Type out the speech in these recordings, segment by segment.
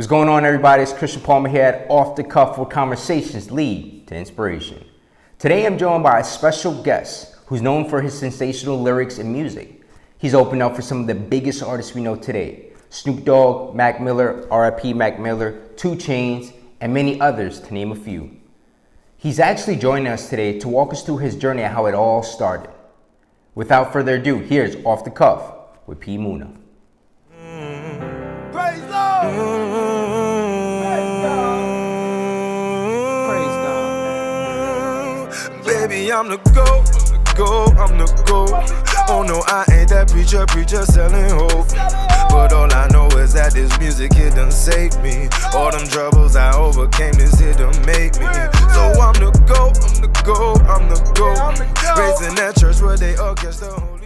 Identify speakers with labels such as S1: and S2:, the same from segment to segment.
S1: What's going on, everybody? It's Christian Palmer here at Off the Cuff, where conversations lead to inspiration. Today I'm joined by a special guest who's known for his sensational lyrics and music. He's opened up for some of the biggest artists we know today: Snoop Dogg, Mac Miller, R.I.P. Mac Miller, 2 Chainz, and many others, to name a few. He's actually joining us today to walk us through his journey and how it all started. Without further ado, here's Off the Cuff with P. Muna.
S2: Praise God! Praise God. Baby, I'm the GOAT, I'm the GOAT. Oh no, I ain't that preacher selling hope. But all I know is that this music here done saved me. All them troubles I overcame, this here done make me. So I'm the GOAT, I'm the GOAT. Raising that church where they all catch the Holy Ghost.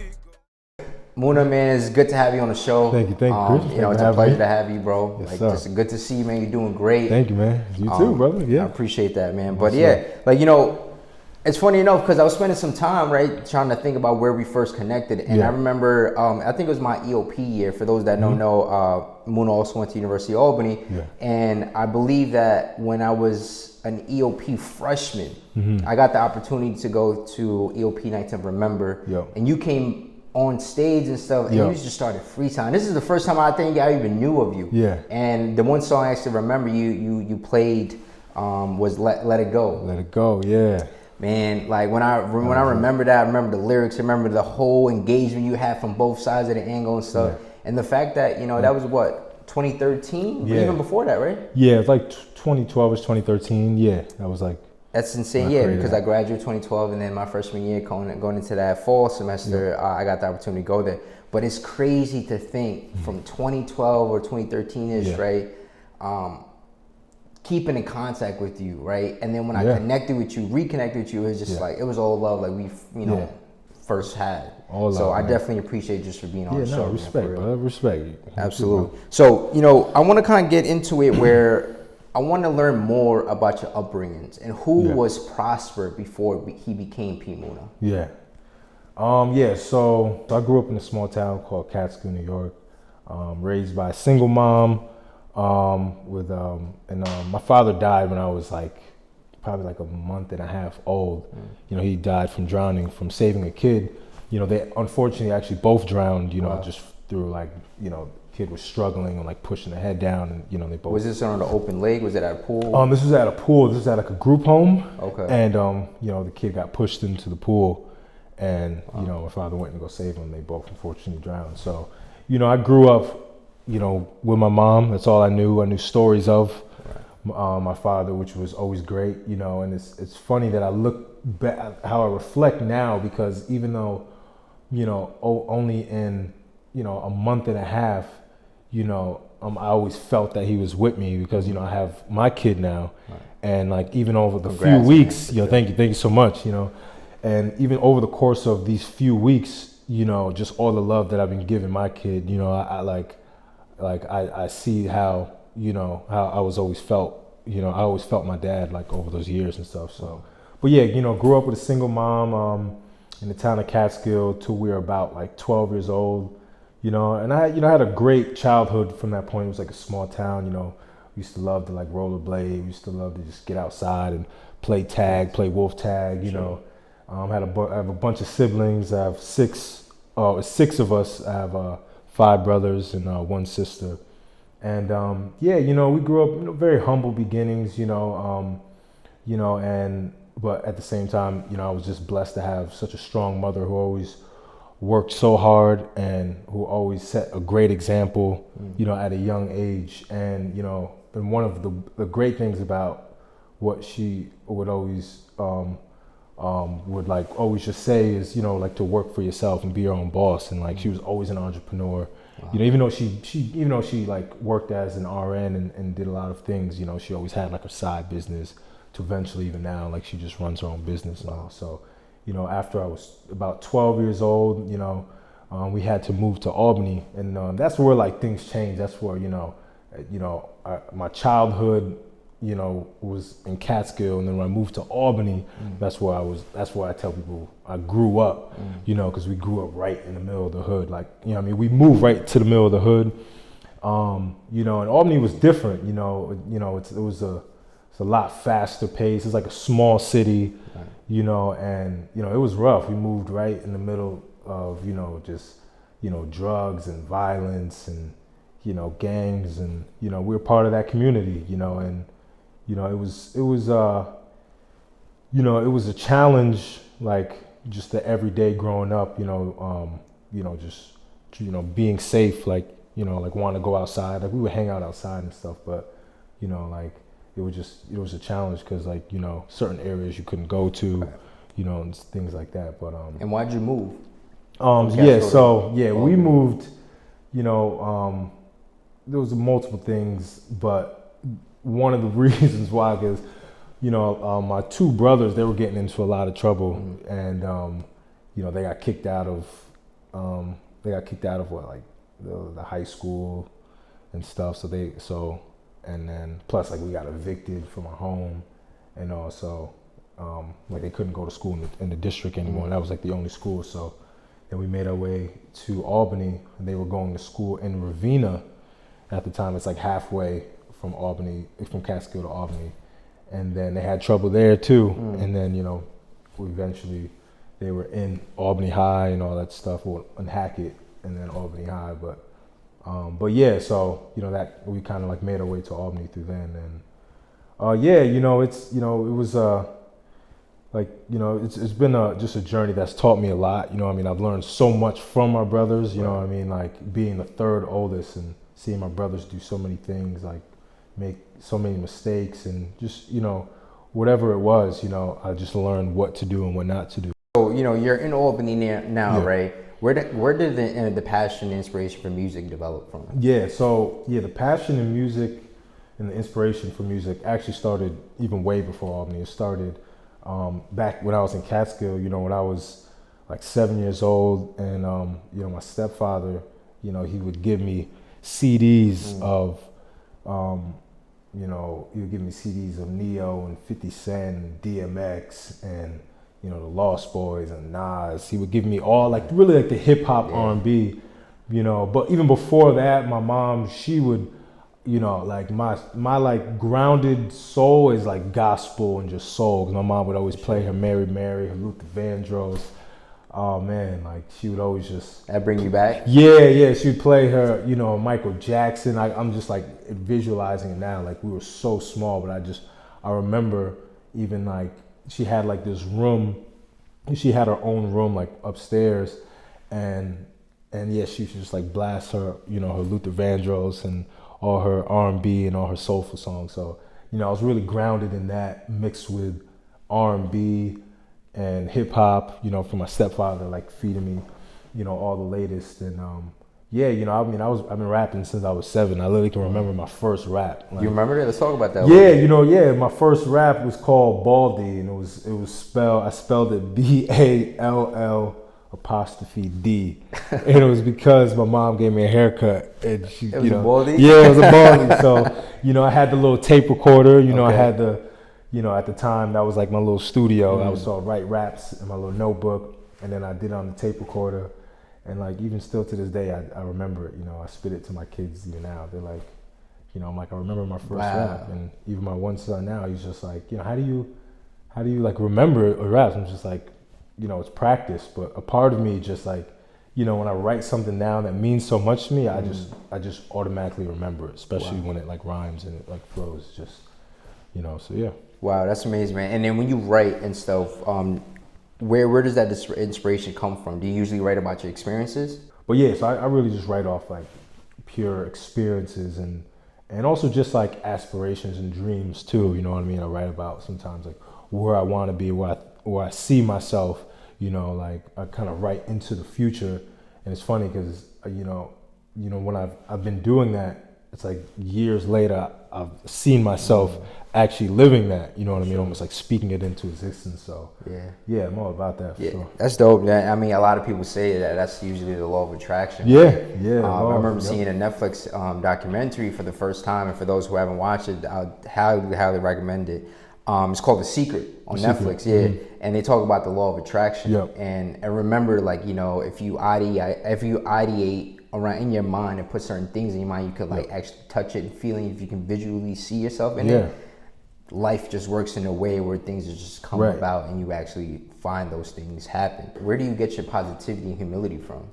S1: Muna, man, it's good to have you on the show.
S3: Thank you, Chris.
S1: It's a pleasure to have you, bro.
S3: Yes,
S1: like,
S3: sir.
S1: just good to see you, man. You're doing great.
S3: Thank you, man. You too, brother. Yeah,
S1: I appreciate that, man.
S3: Yes,
S1: But yeah, it's funny enough because I was spending some time, right, trying to think about where we first connected. And I remember, I think it was my EOP year. For those that don't know, Muna also went to University of Albany.
S3: Yeah.
S1: And I believe that when I was an EOP freshman, I got the opportunity to go to EOP Nights of Remember. And you came on stage and stuff, and you just started freestyling. This is the first time I think I even knew of you.
S3: Yeah.
S1: And the one song I actually remember you played was Let It Go.
S3: Let It Go, yeah.
S1: Man, like when I remember that, I remember the lyrics, I remember the whole engagement you had from both sides of the angle and stuff. Yeah. And the fact that, that was what, 2013?
S3: Yeah.
S1: Even before that, right?
S3: Yeah, it's like 2012 or 2013. Yeah, that was like...
S1: That's insane, because I graduated 2012, and then my freshman year going into that fall semester, I got the opportunity to go there. But it's crazy to think from 2012 or 2013-ish, right? Keeping in contact with you, right? And then when I reconnected with you, it was just like, it was all love, like we, first had. All so love, I definitely appreciate you just for being on the show.
S3: Respect, brother. Respect you.
S1: Absolutely. So, I want to kind of get into it where I want to learn more about your upbringings and who was Prosper before he became P. Muna.
S3: So I grew up in a small town called Catskill, New York. Raised by a single mom. My father died when I was probably like a month and a half old. He died from drowning from saving a kid. They unfortunately actually both drowned. Just through kid was struggling and pushing the head down, and they both.
S1: Was this on the open lake? Was it at a pool?
S3: This was at a pool. This was at a group home.
S1: Okay.
S3: And the kid got pushed into the pool, and my father went to go save him. They both unfortunately drowned. So, I grew up, with my mom. That's all I knew. I knew stories of my father, which was always great. And it's funny that I look back how I reflect now, because even though, only in a month and a half, I always felt that he was with me, because I have my kid now, and even over the few weeks, thank you so much, and even over the course of these few weeks, just all the love that I've been giving my kid, I see how how I was always felt, I always felt my dad over those years and stuff. So, but grew up with a single mom in the town of Catskill till we were about 12 years old. And I had a great childhood from that point. It was a small town, we used to love to rollerblade. We used to love to just get outside and play tag, play wolf tag, I have a bunch of siblings. I have six of us. I have 5 brothers and 1 sister. And we grew up, very humble beginnings, but at the same time, I was just blessed to have such a strong mother who always worked so hard and who always set a great example, at a young age. And, and one of the great things about what she would always, always just say is, to work for yourself and be your own boss. And she was always an entrepreneur, even though she worked as an RN and did a lot of things, she always had a side business to eventually, even now, she just runs her own business now. So, after I was about 12 years old, we had to move to Albany, and that's where things changed. That's where my childhood, was in Catskill, and then when I moved to Albany, that's where I tell people I grew up, because we grew up right in the middle of the hood. We moved right to the middle of the hood, You know, and Albany was different. You know, it's a lot faster pace. It's like a small city, right. You know, and you know it was rough. We moved right in the middle of just drugs and violence and gangs, and we were part of that community. You know, and it was it was a challenge, like just the everyday growing up. Just being safe, like like wanting to go outside. Like we would hang out outside and stuff, but like it was a challenge because like certain areas you couldn't go to, and things like that. But
S1: and why'd you move?
S3: We moved. There was multiple things, but one of the reasons why, because my two brothers, they were getting into a lot of trouble, mm-hmm. and they got kicked out of what, like the high school and stuff. And then plus like we got evicted from our home, and also like they couldn't go to school in the district anymore. And that was like the only school. So then we made our way to Albany, and they were going to school in Ravenna at the time. It's like halfway from Catskill to Albany, and then they had trouble there too. And then eventually they were in Albany High and all that stuff, or in Hackett, and then Albany High. But yeah, so that we kind of like made our way to Albany through then, and it's been just a journey that's taught me a lot. I've learned so much from my brothers. Like being the third oldest and seeing my brothers do so many things, like make so many mistakes, and just whatever it was, I just learned what to do and what not to do.
S1: So you're in Albany now,
S3: yeah.
S1: Right? Where did the passion and inspiration for music develop from?
S3: The passion in music and the inspiration for music actually started even way before Albany. It started back when I was in Catskill, when I was like 7 years old, and my stepfather, he would give me CDs of he would give me CDs of Neo and 50 Cent and DMX and the Lost Boys and Nas. He would give me all like really like the hip hop R&B, but even before that, my mom, she would, like my like grounded soul is like gospel and just soul. 'Cause my mom would always play her Mary Mary, her Luther Vandross. Oh man, like she would always just.
S1: That bring you back?
S3: Yeah. She would play her, Michael Jackson. I'm just like visualizing it now. Like we were so small, but I remember even like she had like this room. She had her own room like upstairs, and yeah, she would just like blast her, her Luther Vandross and all her R&B and all her soulful songs. So I was really grounded in that, mixed with R&B and hip hop, from my stepfather, like feeding me, all the latest. And I've been rapping since I was 7. I literally can remember my first rap. Like,
S1: you remember it? Let's talk about that.
S3: Yeah, my first rap was called Baldy, and I spelled it BALL''D, and it was because my mom gave me a haircut, and she,
S1: it was a baldy?
S3: Yeah, it was a baldy. So, I had the little tape recorder, okay. I had the, at the time that was like my little studio. I would write raps in my little notebook, and then I did it on the tape recorder, and like even still to this day, I remember it. I spit it to my kids even now. They're like, I'm like, I remember my first rap, and even my one son now, he's just like, how do you like remember a rap? I'm just like, it's practice, but a part of me just like, when I write something down that means so much to me, I just automatically remember it, especially when it like rhymes and it like flows, just, so yeah.
S1: Wow, that's amazing, man. And then when you write and stuff, where does that inspiration come from? Do you usually write about your experiences?
S3: But yeah, so I really just write off like pure experiences and also just like aspirations and dreams too, you know what I mean? I write about sometimes like where I want to be, where I see myself, like I kind of write into the future. And it's funny because, when I've been doing that, it's like years later, I've seen myself actually living that, you know what I mean? Almost like speaking it into existence. So yeah, I'm all about that for sure.
S1: That's dope. I mean, a lot of people say that that's usually the law of attraction.
S3: Yeah.
S1: I remember seeing a Netflix documentary for the first time, and for those who haven't watched it, I highly recommend it. It's called The Secret on Netflix. And they talk about the law of attraction. And remember, like, if you ideate around in your mind and put certain things in your mind, you could like actually touch it and feeling if you can visually see yourself in it. Life just works in a way where things just come about and you actually find those things happen. Where do you get your positivity and humility from?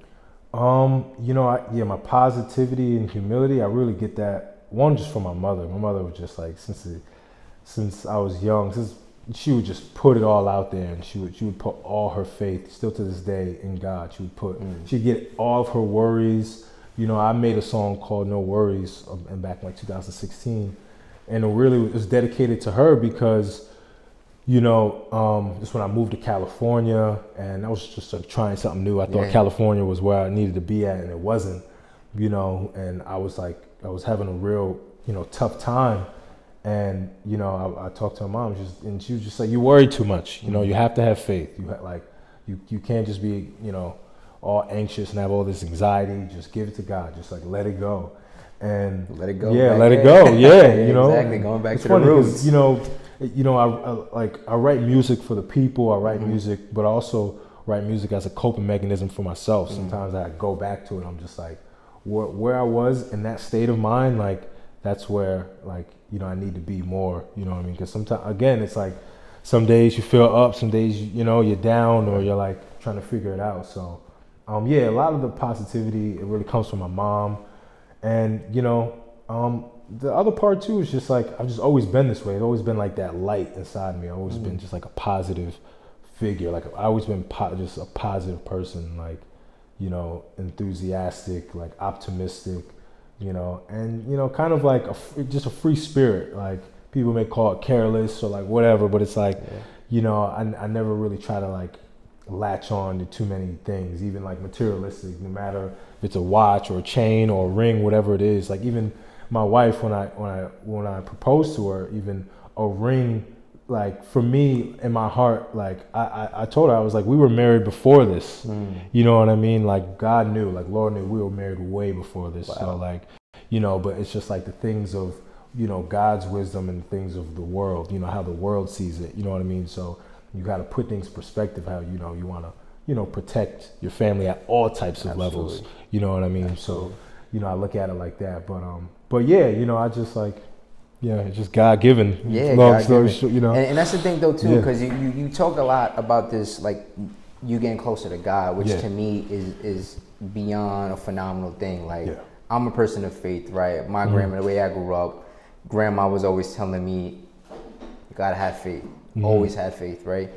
S3: You know, my positivity and humility, I really get that one just from my mother. My mother was just like, since I was young, she would just put it all out there, and she would put all her faith, still to this day, in God. She'd get all of her worries. You know, I made a song called No Worries back in like 2016, and it was dedicated to her because, you know, just when I moved to California, and I was just like trying something new. I thought California was where I needed to be at, and it wasn't, you know, and I was having a real, you know, tough time. And, you know, I talked to her mom, and she was just like, you worry too much. You know, you have to have faith. You can't just be, you know, all anxious and have all this anxiety. Just give it to God. Just like let it go. And
S1: let it go.
S3: Yeah, let it go. Yeah, you know.
S1: Exactly. Going back to the roots.
S3: You know, I write music for the people. I write music, but I also write music as a coping mechanism for myself. Sometimes I go back to it. I'm just like, where I was in that state of mind, like that's where, like, you know, I need to be more, you know what I mean? Because sometimes, again, it's like some days you feel up, some days, you know, you're down, or you're like trying to figure it out. So, a lot of the positivity, it really comes from my mom. And, you know, the other part too is just like, I've just always been this way. It's always been like that light inside me. I've always been just like a positive figure. Like I've always been just a positive person, like, you know, enthusiastic, like optimistic, you know, and, you know, kind of like just a free spirit. Like people may call it careless or like whatever, but it's like, you know, I never really try to like latch on to too many things, even like materialistic, no matter if it's a watch or a chain or a ring, whatever it is. Like even my wife, when I proposed to her, even a ring, like for me in my heart, like I told her, I was like, we were married before this. You know what I mean? Like God knew, like Lord knew we were married way before this. So like, you know, but it's just like the things of, you know, God's wisdom and things of the world, you know, how the world sees it, you know what I mean? So you got to put things in perspective, how, you know, you want to, you know, protect your family at all types of levels, you know what I mean? So, you know, I look at it like that, but yeah, you know, I just like, yeah, it's just God-given.
S1: Yeah,
S3: long story short, you know.
S1: And that's the thing though too, because you talk a lot about this, like you getting closer to God, which to me is beyond a phenomenal thing. Like I'm a person of faith, right? My grandma, the way I grew up, grandma was always telling me, you gotta have faith, always have faith, right?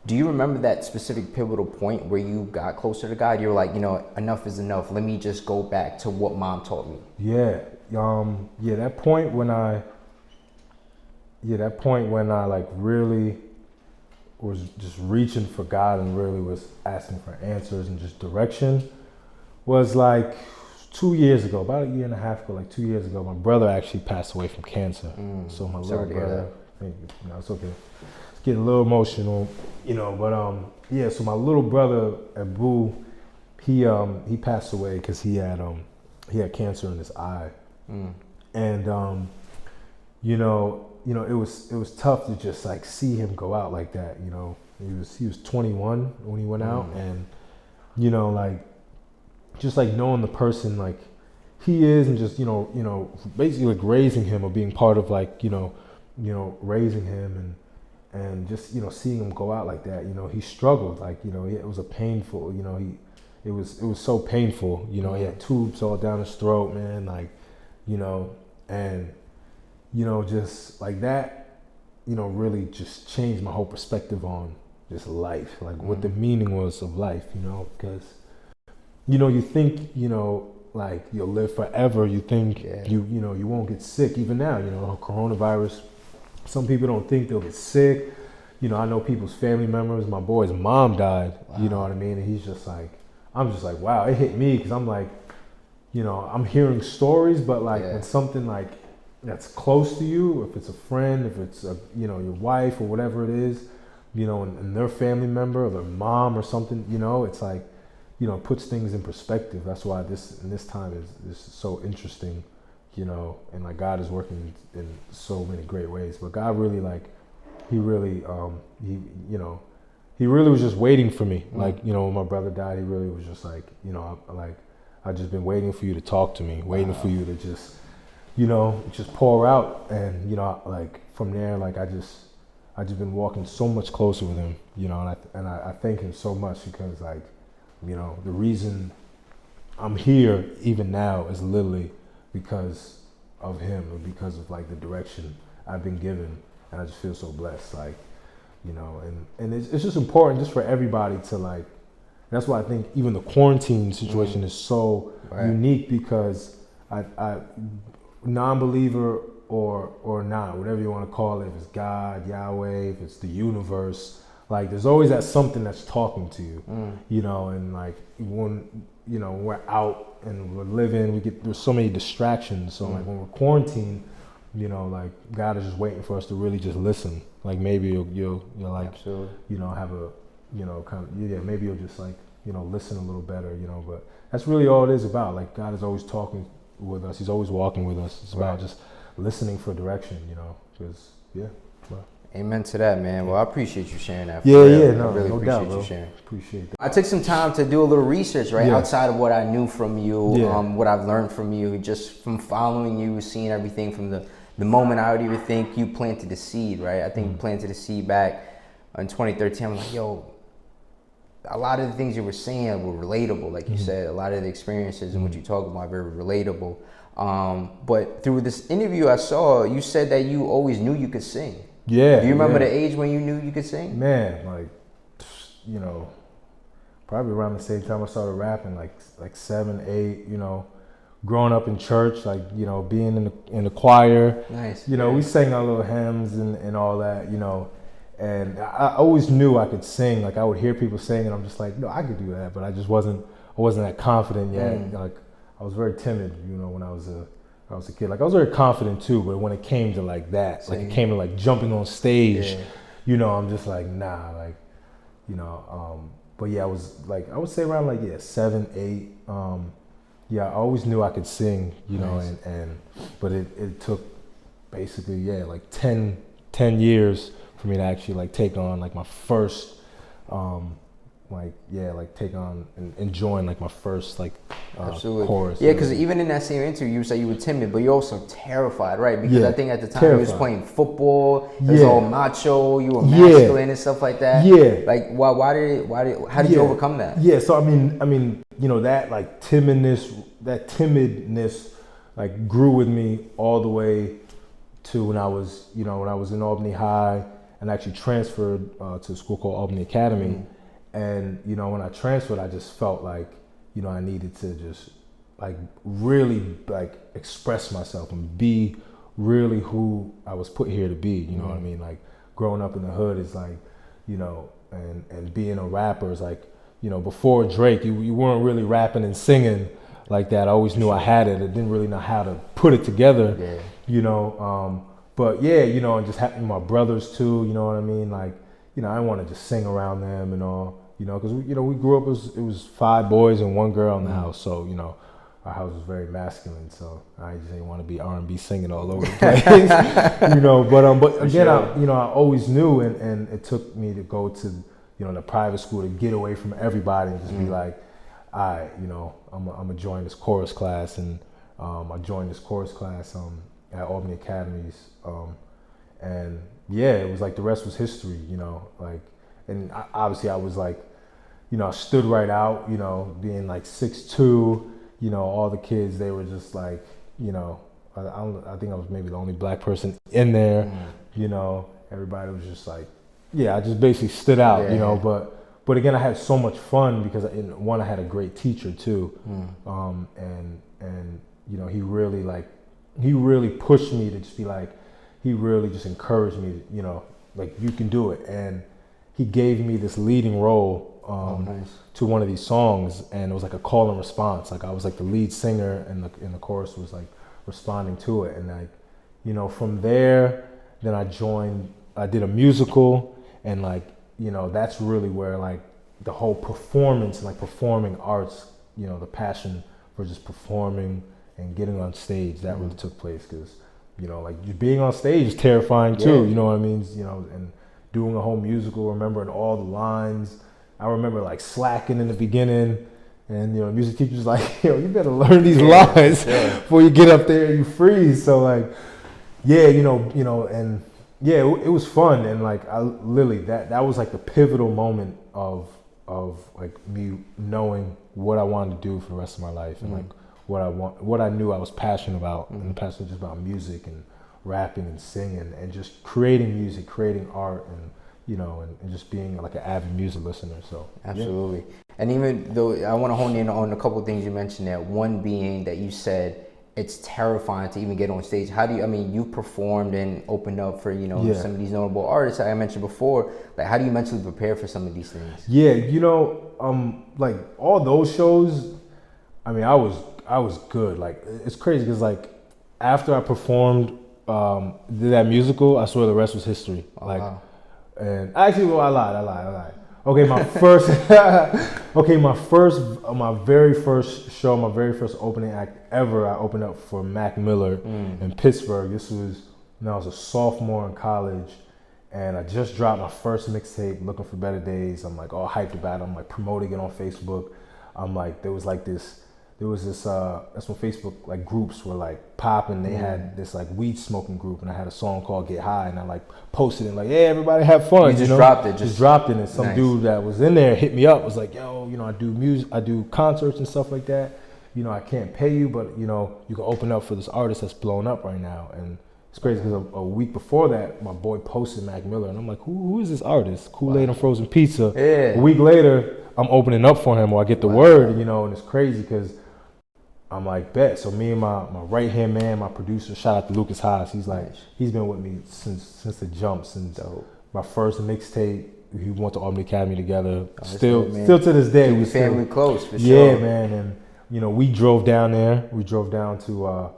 S1: Do you remember that specific pivotal point where you got closer to God? You were like, you know, enough is enough. Let me just go back to what mom taught me. That point when I like really was just reaching for God and really was asking for answers and just direction was like 2 years ago, about a year and a half ago, like 2 years ago. My brother actually passed away from cancer. So my little brother, you know, it's okay. It's getting a little emotional, you know, but so my little brother Abu, he passed away because he had cancer in his eye. And you know, it was tough to just like see him go out like that. You know, he was 21 when he went out, and you know, like just like knowing the person like he is, and just you know, basically like raising him or being part of like you know, raising him and just you know seeing him go out like that. You know, he struggled, like you know, it was a painful. You know, it was so painful. You know, he had tubes all down his throat, man. Like, you know, and you know, just like that, you know, really just changed my whole perspective on just life, like what the meaning was of life, you know, because, you know, you think, you know, like you'll live forever. You think you know, you won't get sick. Even now, you know, coronavirus, some people don't think they'll get sick. You know, I know people's family members, my boy's mom died, you know what I mean? And he's just like, I'm just like, wow, it hit me because I'm like, you know, I'm hearing stories, but like when something like that's close to you, if it's a friend, if it's a, you know, your wife or whatever it is, you know, and their family member or their mom or something, you know, it's like, you know, it puts things in perspective. That's why this time is so interesting, you know, and like God is working in so many great ways. But God really he really was just waiting for me. Like, you know, when my brother died, he really was just like, you know, like
S3: I've just been waiting for you to talk to me, waiting for you to just, you know, just pour out. And, you know, like from there, like I just been walking so much closer with him, you know, and I thank him so much because, like, you know, the reason I'm here even now is literally because of him, or because of like the direction I've been given. And I just feel so blessed, like, you know, and it's just important just for everybody to, like, that's why I think even the quarantine situation is so unique, because I non-believer or not, whatever you want to call it, if it's God, Yahweh, if it's the universe, like there's always that something that's talking to you, you know, and like when, you know, we're out and we're living, there's so many distractions. So like when we're quarantined, you know, like God is just waiting for us to really just listen. Like maybe you'll like,
S1: Absolutely.
S3: you know, have a, you know, kind of, yeah, maybe you'll just like, you know, listen a little better, you know, but that's really all it is about. Like God is always talking with us. He's always walking with us. It's about just listening for direction, you know, because, yeah. Well.
S1: Amen to that, man. Well, I appreciate you sharing that.
S3: Yeah, no,
S1: I really
S3: no
S1: appreciate
S3: doubt,
S1: you
S3: bro.
S1: sharing.
S3: Appreciate that.
S1: I took some time to do a little research, right?
S3: Yeah.
S1: Outside of what I knew from you,
S3: Yeah.
S1: what I've learned from you, just from following you, seeing everything from the moment I would even think you planted the seed, right? I think you planted the seed back in 2013. I'm like, yo, a lot of the things you were saying were relatable. Like you said, a lot of the experiences and what you talk about are very relatable. But through this interview I saw, you said that you always knew you could sing.
S3: Yeah.
S1: Do you remember
S3: yeah.
S1: the age when you knew you could sing?
S3: Man, like, you know, probably around the same time I started rapping, like 7, 8, you know, growing up in church, like, you know, being in the choir.
S1: Nice.
S3: You know, we sang our little hymns and all that, you know, and I always knew I could sing. Like I would hear people sing and I'm just like, no, I could do that, but I wasn't that confident yet. Like I was very timid, you know, when I was a kid. Like I was very confident too, but when it came to like that, like it came to like jumping on stage, you know, I'm just like, nah, like, you know, but yeah, I was like, I would say around like, 7, 8, yeah, I always knew I could sing, you know, but it took basically, like 10 years for me to actually like take on like my first, take on and join like my first like
S1: Absolutely.
S3: chorus.
S1: Yeah, because even in that same interview, you said you were timid, but you're also terrified, right? Because I think at the time you was playing football, it was all macho, you were masculine and stuff like that.
S3: Yeah.
S1: Like, how did you overcome that?
S3: Yeah, so I mean, you know, that like timidness, like grew with me all the way to when I was in Albany High and actually transferred to a school called Albany Academy. And, you know, when I transferred, I just felt like, you know, I needed to just like really like express myself and be really who I was put here to be. You know what I mean? Like growing up in the hood is like, you know, and being a rapper is like, you know, before Drake, you weren't really rapping and singing like that. I always knew I had it. I didn't really know how to put it together, you know. But yeah, you know, and just having my brothers too, you know what I mean? Like, you know, I want to just sing around them and all, you know, because, you know, we grew up, it was 5 boys and 1 girl in the house. So, you know, our house was very masculine. So I just didn't want to be R&B singing all over the place, you know. But again, I always knew, and it took me to go to, you know, the private school to get away from everybody and just be like, all right, you know, I'm gonna join this chorus class. And I joined this chorus class at Albany Academies. And yeah, it was like the rest was history, you know, like, and obviously I was like, you know, I stood right out, you know, being like 6'2", you know, all the kids, they were just like, you know, I think I was maybe the only black person in there, you know, everybody was just like, yeah, I just basically stood out, you know, but again, I had so much fun because I had a great teacher too. And, you know, he really pushed me to just be like, he really just encouraged me, you know, like you can do it. And he gave me this leading role to one of these songs, and it was like a call and response. Like I was like the lead singer, and the chorus was like responding to it. And like, you know, from there, then I did a musical, and like, you know, that's really where like the whole performance and like performing arts, you know, the passion for just performing and getting on stage, that really took place. Because, you know, like being on stage is terrifying too, you know what I mean? You know, and doing a whole musical, remembering all the lines. I remember like slacking in the beginning, And you know, music teacher's like, yo, you better learn these lines before you get up there and you freeze. So like, yeah, you know, and yeah, it was fun. And like, I literally that was like the pivotal moment of like me knowing what I wanted to do for the rest of my life, and like what I knew I was passionate about, and passionate just about music and rapping and singing and just creating music, creating art, and you know, and just being like an avid music listener. So
S1: absolutely. Yeah. And even though I want to hone in on a couple of things you mentioned there, one being that you said it's terrifying to even get on stage. How do you, I mean, you performed and opened up for, you know, some of these notable artists that I mentioned before. Like, how do you mentally prepare for some of these things?
S3: Yeah, you know, like all those shows, I mean, I was good. Like, it's crazy because like after I performed, did that musical, I swear the rest was history. Like, wow. And actually, well, I lied. Okay, my very first show, my very first opening act ever, I opened up for Mac Miller in Pittsburgh. This was when I was a sophomore in college, and I just dropped my first mixtape, Looking for Better Days. I'm like all hyped about it. I'm like promoting it on Facebook. I'm like, there was this, that's when Facebook like groups were like popping. They had this like weed smoking group, and I had a song called Get High, and I like posted it like, hey, everybody have fun.
S1: You just dropped it.
S3: Just dropped it, and some dude that was in there hit me up, was like, yo, you know, I do music, I do concerts and stuff like that. You know, I can't pay you, but you know, you can open up for this artist that's blowing up right now. And it's crazy because a week before that, my boy posted Mac Miller, and I'm like, who is this artist? Kool-Aid and Frozen Pizza. Yeah. A week later, I'm opening up for him, or I get the word, you know, and it's crazy because I'm like, bet. So me and my right hand man, my producer, shout out to Lucas Haas. He's like, he's been with me since the jump, since my first mixtape. We went to Albany Academy together. Still to this day,
S1: we family close for sure.
S3: Yeah, man. And you know, we drove down there. We drove down to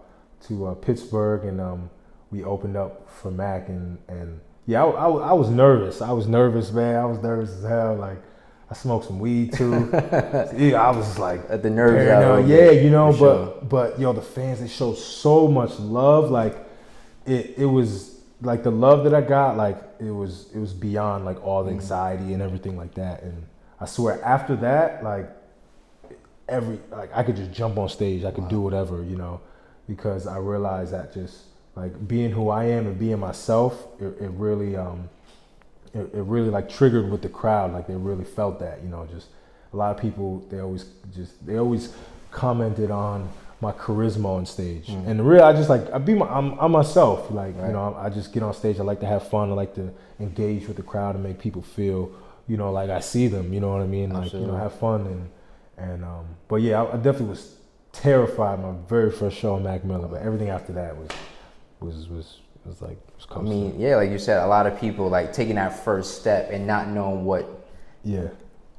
S3: Pittsburgh, and we opened up for Mac. And yeah, I was nervous. I was nervous, man. I was nervous as hell. Like, I smoked some weed too. Yeah, I was just like
S1: at the nerves out.
S3: Yeah, you know, but yo, the fans, they showed so much love. Like it was like the love that I got, like it was beyond like all the anxiety and everything like that. And I swear after that, like I could just jump on stage, I could do whatever, you know, because I realized that just like being who I am and being myself, it really it really like triggered with the crowd. Like they really felt that, you know, just a lot of people, they always commented on my charisma on stage. And really, I just like, I'm myself. Like, you know, I just get on stage. I like to have fun. I like to engage with the crowd and make people feel, you know, like I see them, you know what I mean? Like, you know, have fun. And but yeah, I definitely was terrified my very first show on Mac Miller, but everything after that was like,
S1: I mean, yeah, like you said, a lot of people like taking that first step and not knowing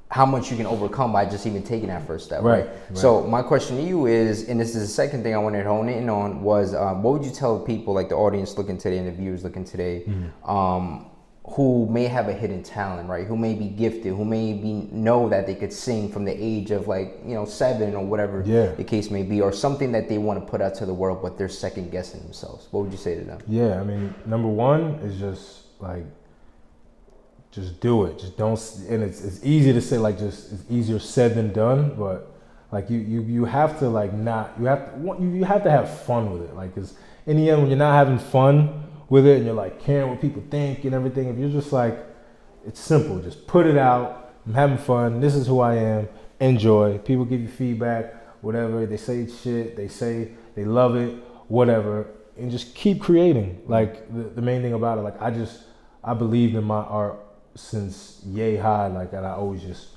S1: how much you can overcome by just even taking that first step, right? So my question to you is, and this is the second thing I wanted to hone in on, was what would you tell people, like the audience looking today and the viewers looking today, who may have a hidden talent, right? Who may be gifted, who may know that they could sing from the age of like, you know, 7 or whatever the case may be, or something that they want to put out to the world, but they're second guessing themselves. What would you say to them?
S3: Yeah, I mean, number one is just like, just do it. Just don't, and it's easy to say, like, just it's easier said than done, but like you have to like you have to have fun with it. Like, cause in the end, when you're not having fun with it and you're like caring what people think and everything, if you're just like, it's simple, just put it out. I'm having fun. This is who I am. Enjoy. People give you feedback, whatever. They say shit. They say they love it, whatever, and just keep creating. Like the main thing about it, like I believed in my art since yay high, like, and I always just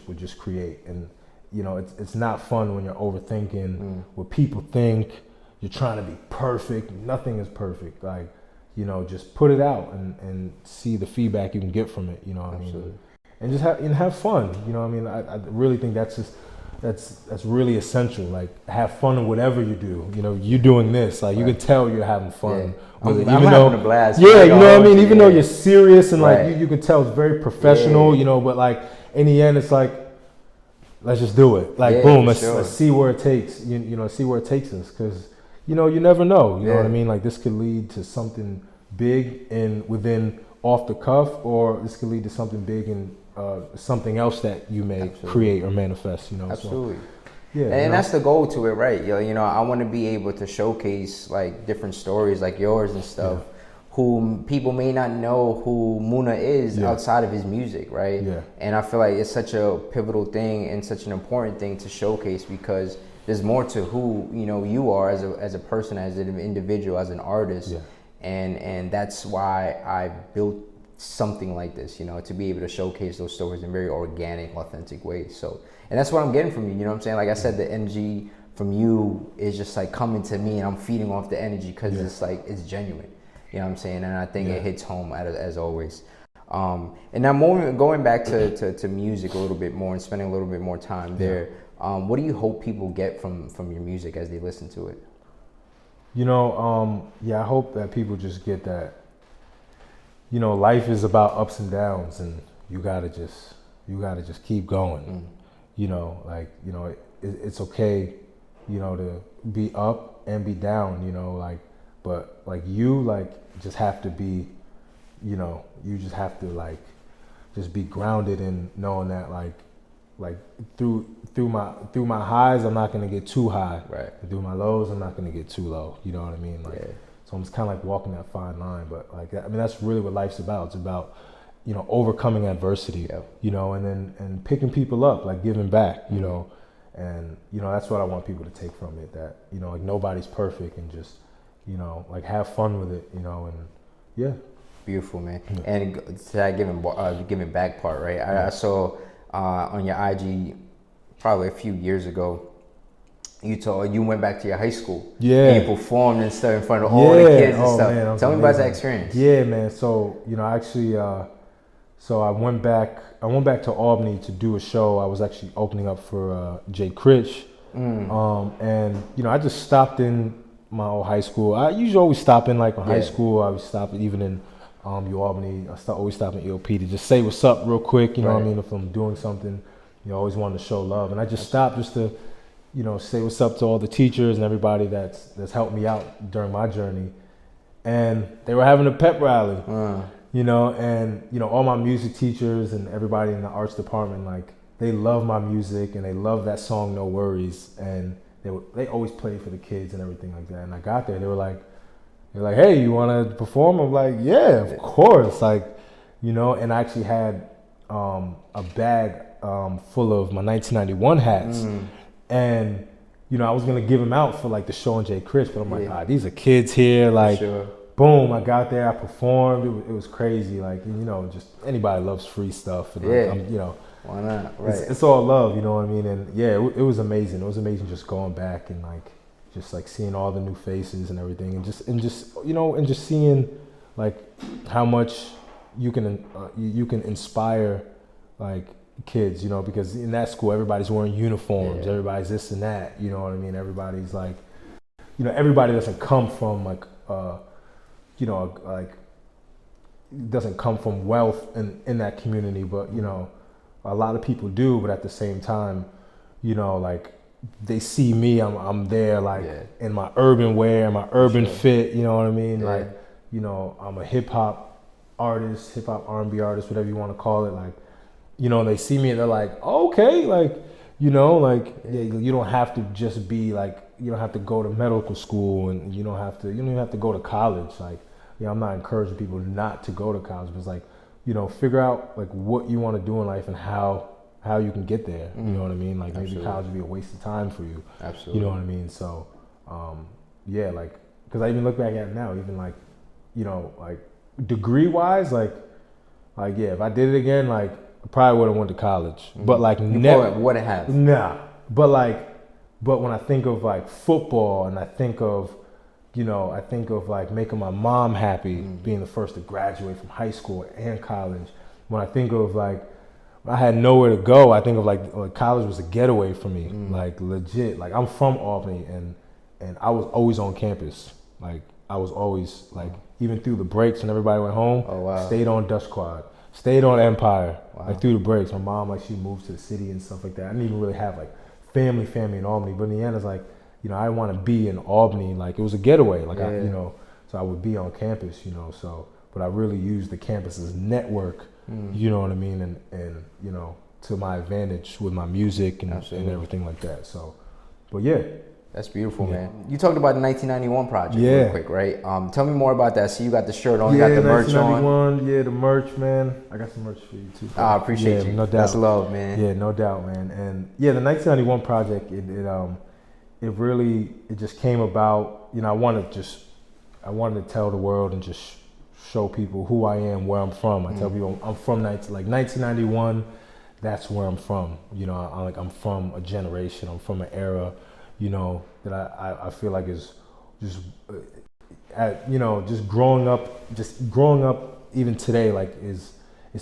S3: would just create. And you know, it's not fun when you're overthinking what people think. You're trying to be perfect. Nothing is perfect. Like, you know, just put it out and see the feedback you can get from it. You know what I mean? And just have fun. You know what I mean? I really think that's really essential. Like, have fun in whatever you do. You know, you doing this, like you can tell you're having fun.
S1: I'm having a blast.
S3: Yeah, you know what I mean? Even though you're serious and like you can tell it's very professional, you know, but like in the end it's like, let's just do it. Like boom, let's see where it takes. You know, see where it takes us, because you know, you never know. You know what I mean? Like, this could lead to something big within off the cuff, or this could lead to something big something else that you may create or manifest, you know.
S1: Absolutely.
S3: So, yeah,
S1: and that's the goal to it, right? You know, I want to be able to showcase like different stories like yours and stuff, who people may not know who Muna is outside of his music, right?
S3: Yeah.
S1: And I feel like it's such a pivotal thing and such an important thing to showcase, because there's more to who, you know, you are as a person, as an individual, as an artist.
S3: Yeah.
S1: And that's why I built something like this, you know, to be able to showcase those stories in very organic, authentic ways. So, and that's what I'm getting from you, you know what I'm saying? Like I said, the energy from you is just like coming to me, and I'm feeding off the energy because it's like, it's genuine, you know what I'm saying? And I think it hits home as always. And now going back to music a little bit more and spending a little bit more time there, what do you hope people get from your music as they listen to it?
S3: You know, I hope that people just get that, you know, life is about ups and downs, and you gotta just keep going. You know, like, you know, it's okay, you know, to be up and be down, you know, like, but like you like just have to be, you know, you just have to like just be grounded in knowing that like through my highs, I'm not gonna get too high.
S1: Right.
S3: And through my lows, I'm not gonna get too low. You know what I mean? Like, so I'm just kind of like walking that fine line. But like, I mean, that's really what life's about. It's about, you know, overcoming adversity. You know, and picking people up, like giving back. You know, and you know that's what I want people to take from it. That, you know, like nobody's perfect, and just, you know, like have fun with it. You know, and
S1: Beautiful, man. And to that giving back part, right? I saw on your IG probably a few years ago, you went back to your high school. And you performed and stuff in front of all the kids and stuff.
S3: Man,
S1: Tell me about that experience.
S3: Yeah, man. So, you know, actually, so I went back to Albany to do a show. I was actually opening up for Jay Critch. And, you know, I just stopped in my old high school. I usually always stop in like high school. I would stop even in Albany. Always stop in EOP to just say what's up real quick. You know what I mean? If I'm doing something, you know, always wanted to show love. And I just stopped just to, you know, say what's up to all the teachers and everybody that's helped me out during my journey. And they were having a pep rally, you know, and, you know, all my music teachers and everybody in the arts department, like, they love my music and they love that song, No Worries. And they always play for the kids and everything like that. And I got there, they're like, hey, you want to perform? I'm like, yeah, of course. Like, you know, and I actually had a bag full of my 1991 hats. And, you know, I was going to give them out for like the show on Jay Chris, but I'm like, these are kids here. Like, boom, I got there, I performed. It was crazy. Like, you know, just anybody loves free stuff. And like, you know,
S1: why not? Right.
S3: It's all love, you know what I mean? And yeah, it was amazing. It was amazing just going back and like, just like seeing all the new faces and everything, and just you know, and just seeing like how much you can inspire like kids, you know, because in that school everybody's wearing uniforms, everybody's this and that, you know what I mean? Everybody's like, you know, everybody doesn't come from like you know, like doesn't come from wealth in that community, but you know, a lot of people do, but at the same time, you know, like they see me, I'm there like in my urban wear, my urban fit, you know what I mean? Like, you know, I'm a hip hop artist, hip hop R&B artist, whatever you want to call it. Like, you know, they see me and they're like, oh, okay, like, you know, like you don't have to just be like, you don't have to go to medical school, and you don't even have to go to college. Like, you know, I'm not encouraging people not to go to college, but it's like, you know, figure out like what you want to do in life and how you can get there. You know what I mean? Like maybe college would be a waste of time for you.
S1: Absolutely.
S3: You know what I mean? So, yeah, like, cause I even look back at it now, even like, you know, like degree wise, like yeah, if I did it again, like I probably would have went to college, but like never
S1: would have.
S3: Nah, but when I think of like football and I think of, you know, I think of like making my mom happy, being the first to graduate from high school and college. When I think of like, I had nowhere to go, I think of like college was a getaway for me, like legit. Like I'm from Albany, and I was always on campus. Like I was always like, even through the breaks and everybody went home, stayed on Dutch Quad, stayed on Empire, like through the breaks. My mom, like she moved to the city and stuff like that. I didn't even really have like family in Albany, but in the end it's like, you know, I want to be in Albany. Like it was a getaway, like I, you know, so I would be on campus, you know. So but I really used the campus's network, you know what I mean, and you know, to my advantage with my music and everything like that. So, but yeah.
S1: That's beautiful, man. You talked about the 1991 project real quick, right? Tell me more about that. So you got the shirt on, you got the merch on.
S3: Yeah, the merch, man. I got some merch for you too.
S1: I appreciate you. No doubt. That's love, man.
S3: Yeah, no doubt, man. And yeah, the 1991 project, it really just came about. You know, I wanted to tell the world and just show people who I am, where I'm from. I tell people I'm from 1991. That's where I'm from. You know, I'm from a generation. I'm from an era, you know, that I feel like is just, you know, just growing up even today, like it's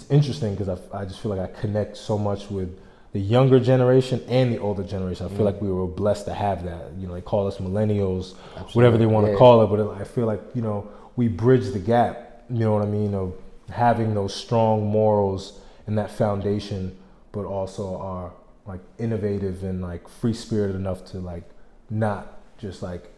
S3: interesting because I just feel like I connect so much with the younger generation and the older generation. I feel like we were blessed to have that. You know, they call us millennials, whatever they want to call it, but I feel like, you know, we bridge the gap, you know what I mean, of having those strong morals and that foundation, but also are like innovative and like free spirited enough to like not just like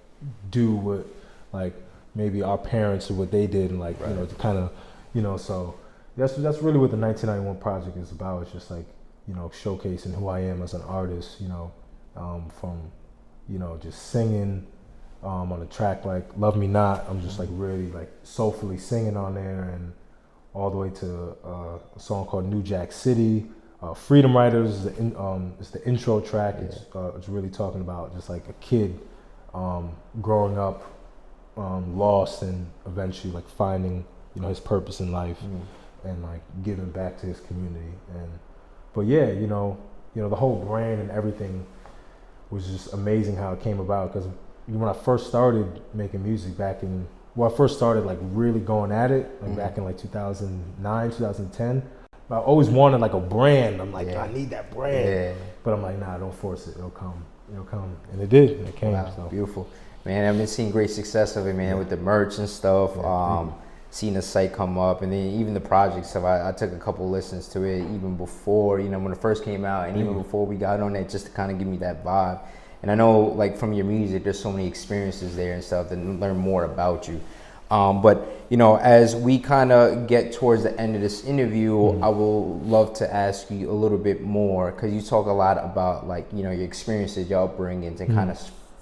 S3: do what like maybe our parents or what they did, and like you know, to kind of, you know, so that's really what the 1991 project is about. It's just like, you know, showcasing who I am as an artist, you know, from, you know, just singing on a track like Love Me Not. I'm just like really like soulfully singing on there, and all the way to a song called New Jack City. Freedom Riders is the intro track. It's really talking about just like a kid growing up lost and eventually like finding, you know, his purpose in life and like giving back to his community. But yeah, you know the whole brand and everything was just amazing how it came about, because when I first started making music I first started like really going at it like back in like 2009, 2010. I always wanted like a brand. I'm like, I need that brand. Yeah. But I'm like, nah, don't force it. It'll come. And it did. And it came.
S1: Wow,
S3: so.
S1: Beautiful. Man, I've been seeing great success of it, man, with the merch and stuff. Seeing the site come up, and then even the project stuff. I took a couple listens to it even before, you know, when it first came out, and even before we got on it, just to kind of give me that vibe. And I know, like, from your music, there's so many experiences there and stuff, and learn more about you. But, you know, as we kind of get towards the end of this interview, I will love to ask you a little bit more, because you talk a lot about, like, you know, your experiences, your upbringings, and kind of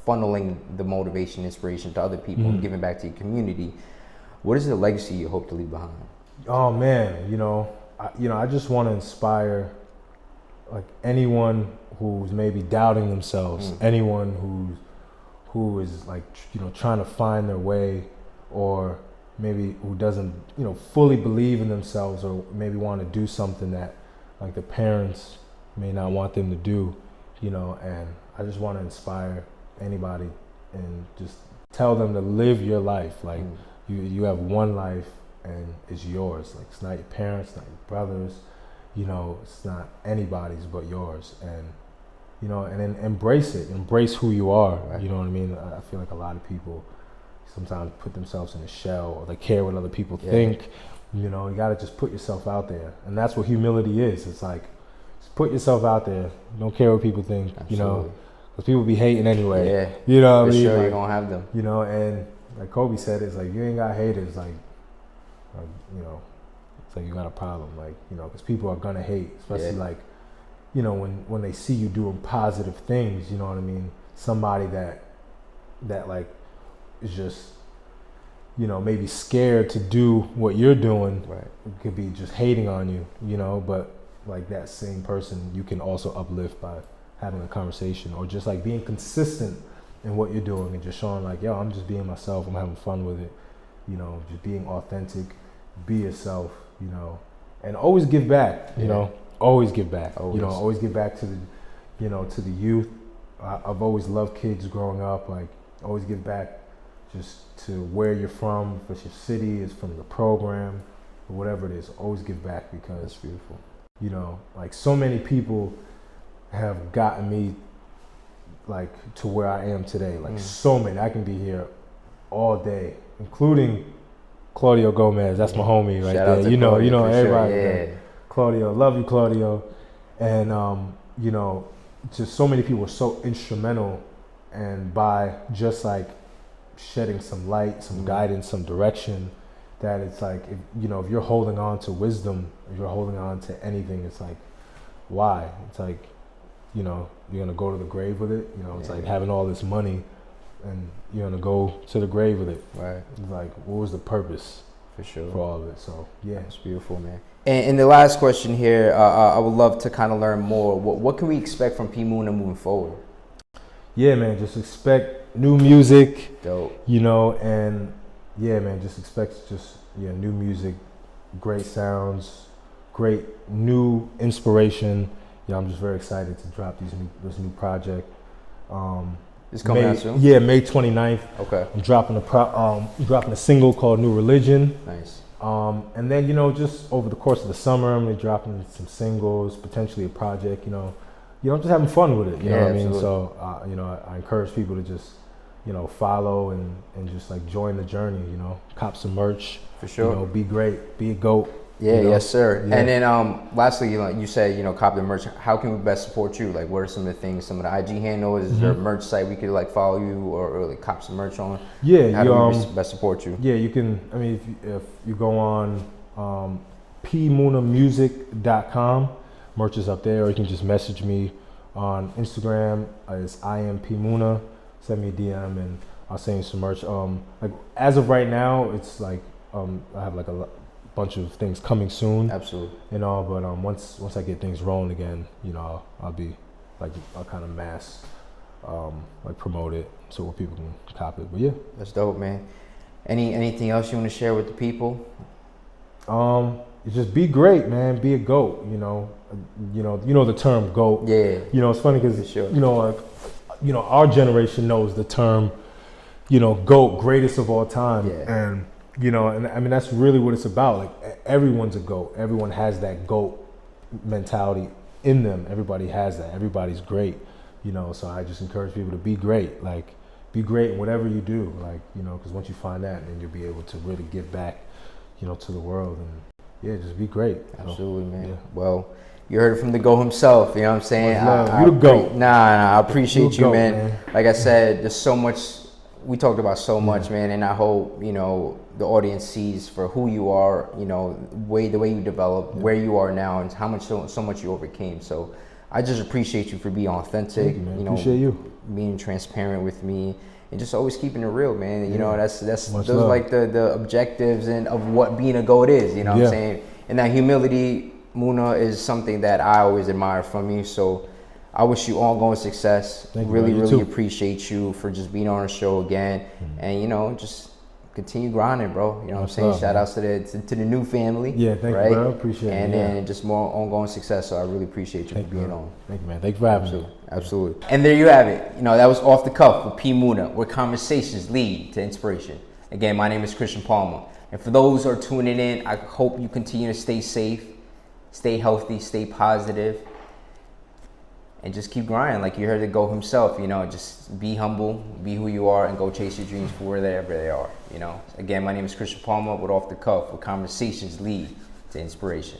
S1: funneling the motivation, inspiration to other people, and giving back to your community. What is the legacy you hope to leave behind?
S3: Oh, man, I just want to inspire, like, anyone who's maybe doubting themselves, anyone who is, like, you know, trying to find their way, or maybe who doesn't, you know, fully believe in themselves, or maybe want to do something that like the parents may not want them to do, you know. And I just want to inspire anybody and just tell them to live your life. Like you have one life and it's yours. Like, it's not your parents, not your brothers, you know, it's not anybody's but yours. And, you know, and then embrace who you are. You know what I mean? I feel like a lot of people sometimes put themselves in a shell, or they care what other people think. You know, you gotta just put yourself out there, and that's what humility is. It's like, just put yourself out there. Don't care what people think. Absolutely. You know, because people be hating anyway. Yeah, you know what I mean?
S1: Sure,
S3: like,
S1: you're gonna have them. You
S3: know, and like Kobe said, it's like, you ain't got haters. Like you know, it's like you got a problem. Like, you know, because people are gonna hate, especially like, you know, when they see you doing positive things. You know what I mean? Somebody that like is just, you know, maybe scared to do what you're doing, could be just hating on you, you know. But like, that same person you can also uplift by having a conversation, or just like being consistent in what you're doing and just showing like, yo, I'm just being myself, I'm having fun with it, you know, just being authentic, be yourself, you know, and always give back, you know, always give back, you know, always give back to the, you know, to the youth. I've always loved kids growing up, like, always give back just to where you're from, if it's your city, it's from the program, or whatever it is. Always give back, because
S1: it's beautiful.
S3: You know, like, so many people have gotten me like to where I am today. Like, so many. I can be here all day, including Claudio Gomez. That's my homie right there. You know, everybody. Sure. Claudio, love you, Claudio. And you know, just so many people were so instrumental, and by just like shedding some light, some guidance, some direction, that it's like, if you're holding on to wisdom, if you're holding on to anything, it's like, why? It's like, you're gonna go to the grave with it. It's like having all this money, and you're gonna go to the grave with it.
S1: Right.
S3: It's like, what was the purpose?
S1: For sure.
S3: For all of it. So yeah,
S1: it's beautiful, man. And the last question here, I would love to kind of learn more. What can we expect from P Muna moving forward?
S3: Yeah, man, just expect new music.
S1: Dope.
S3: And yeah, man, just expect new music, great sounds, great new inspiration. I'm just very excited to drop this new project.
S1: It's coming out soon?
S3: Yeah, May 29th.
S1: Okay.
S3: I'm dropping a single called New Religion.
S1: Nice.
S3: And then, just over the course of the summer, I'm gonna be dropping some singles, potentially a project, just having fun with it. You know what I mean? So, I encourage people to just, follow and just like join the journey, cop some merch.
S1: For sure.
S3: Be great, be a GOAT.
S1: Yeah, yes, sir.
S3: Yeah.
S1: And then lastly, you said, cop the merch. How can we best support you? Like, what are some of the things, some of the IG handles? Is there a merch site we could like follow you or like cop some merch on?
S3: Yeah,
S1: how do we best support you?
S3: Yeah, you can. I mean, if you go on pmunamusic.com, merch is up there, or you can just message me on Instagram. It's I am P Muna. Send me a DM and I'll send you some merch. Like as of right now, it's like I have like a bunch of things coming soon.
S1: Absolutely.
S3: But once I get things rolling again, I'll be like, I'll kind of mass like promote it so where people can cop it. But yeah,
S1: that's dope, man. Anything else you want to share with the people?
S3: Just be great, man. Be a GOAT. The term GOAT.
S1: Yeah.
S3: It's funny because
S1: sure.
S3: Our generation knows the term, GOAT, greatest of all time.
S1: Yeah.
S3: And and I mean, that's really what it's about. Like, everyone's a GOAT. Everyone has that GOAT mentality in them. Everybody has that. Everybody's great, so I just encourage people to be great. Like, be great in whatever you do. Like, because once you find that, then you'll be able to really give back, to the world. And yeah, just be great.
S1: Absolutely, man.
S3: Yeah.
S1: Well, you heard it from the GOAT himself, you know what I'm saying?
S3: You the GOAT.
S1: Nah, I appreciate you,
S3: GOAT,
S1: man. Like I said, there's so much, we talked about so much, man, and I hope, the audience sees for who you are, the way you developed, where you are now, and how much so much you overcame. So I just appreciate you for being authentic,
S3: Thank you, man. Appreciate you.
S1: Being transparent with me, and just always keeping it real, man. That's
S3: Much
S1: those
S3: love.
S1: like the objectives and of what being a GOAT is, what I'm saying? And that humility, Muna, is something that I always admire from you. So I wish you ongoing success.
S3: Thank you,
S1: really,
S3: man. You
S1: really
S3: too.
S1: appreciate you for just being on the show again. And just continue grinding, bro. You know what I'm saying?
S3: Love,
S1: Shout
S3: man.
S1: outs to the new family.
S3: Yeah, thank
S1: right?
S3: you, bro. Appreciate it.
S1: And
S3: yeah.
S1: then just more ongoing success. So I really appreciate you
S3: Thank
S1: for
S3: you,
S1: being
S3: bro.
S1: on.
S3: Thank you, man. Thank you for having me.
S1: Absolutely. And there you have it. That was Off the Cuff with P Muna, where conversations lead to inspiration. Again, my name is Christian Palmer. And for those who are tuning in, I hope you continue to stay safe, stay healthy, stay positive, and just keep grinding. Like you heard the GOAT himself, just be humble, be who you are, and go chase your dreams for wherever they are. Again, my name is Christian Palmer with Off the Cuff, where conversations lead to inspiration.